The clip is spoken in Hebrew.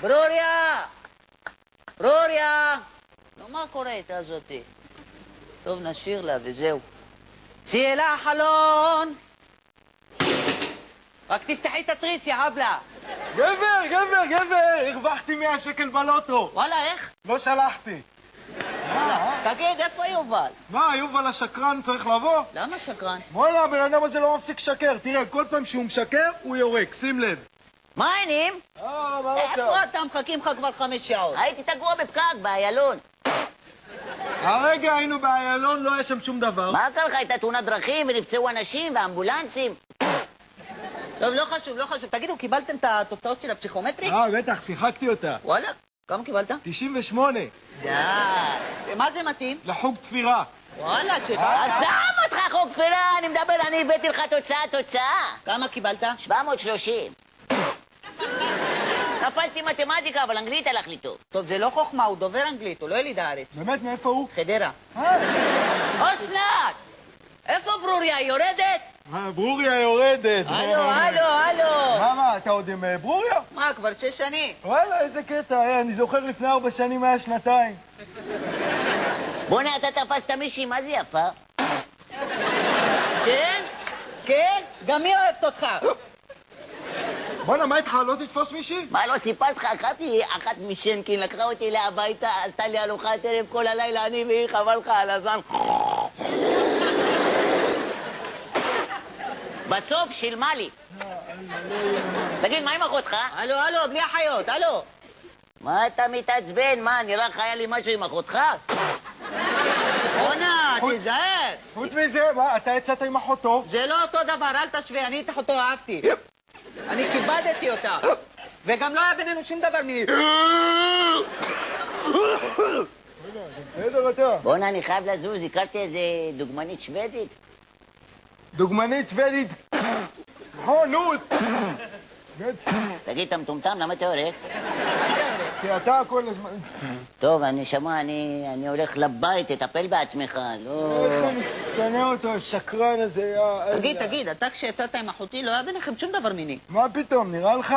ברוריה! ברוריה! נו, מה קורה איתה זאתי? טוב, נשאיר לה וזהו. שיהיה לה חלון! רק תפתחי את התריס, יא הבלה! גבר, הרווחתי 100 שקל בלוטו. וואלה, איך? לא שלחתי. תגיד, איפה יובל? מה, יובל השקרן צריך לבוא? למה שקרן? וואלה, הבן אדם הזה לא מפסיק לשקר. תראה, כל פעם שהוא משקר, הוא יורק, שים לב. מה העניינים? מה איפה אתה? מחכים לך כבר 5 שעות. הייתי תקוע בפקק, באיילון. הרגע היינו באיילון, לא היה שם שום דבר. מה קרה לך? הייתה תאונת דרכים ונפצעו אנשים ואמבולנסים. טוב, לא חשוב. תגידו, קיבלתם את התוצאות של הפסיכומטרי? בטח, שיחקתי אותה. וואלה, כמה קיבלת? 98. מה זה מתאים? לחוג תפירה. וואלה, שם אותך חוג תפירה, אני מדבר, אני הבאתי לך תוצאה. כמה קיבלת? 730. נפלתי מתמטיקה, אבל אנגלית הלך לי טוב. טוב, זה לא חוכמה, הוא דובר אנגלית, הוא לא יליד הארץ. באמת, מאיפה הוא? חדרה. אסנת! איפה ברוריה, היא יורדת? ברוריה יורדת. הלו. מה, אתה עוד עם ברוריה? מה, כבר 6 שנים? וואלה, איזה קטע, אני זוכר לפני 4 שנים היה 2 בוא'נה, אתה תפסת מישהי, מה זה יפה? כן, גם היא אוהבת אותך. בוא'נה, מה איתך, לא תתפוס מישהי? מה, לא סיפרת לך? אחת משנקין לקחה אותי להביתה, עשתה לי ארוחת ערב כל הלילה, אני והיא, חבל לך על הזמן. בסוף שילמה לי. תגיד, מה עם אחותך? הלו, בלי החיות, הלו. מה אתה מתעצבן? מה, נראה לך היה לי משהו עם אחותך? בוא'נה, תיזהר. חוץ מזה, מה, אתה יצאת עם אחותו? זה לא אותו דבר, אל תשווה, אני את אחותו אהבתי. אני כיבדתי אותה. וגם לא היה בינינו שום דבר בסדר אתה. בוא'נה, אני חייב לזוז, הכרתי איזה דוגמנית שוודית. דוגמנית שוודית. נו. תגיד, אתה מטומטם, למה אתה הולך? כי אתה כל הזמן... טוב, הנשמה, אני הולך לבית, תטפל בעצמך, לא... איך אני משנה אותו, השקרן הזה, תגיד, אתה כשיצאת עם אחותי לא היה ביניכם שום דבר מיני. מה פתאום, נראה לך?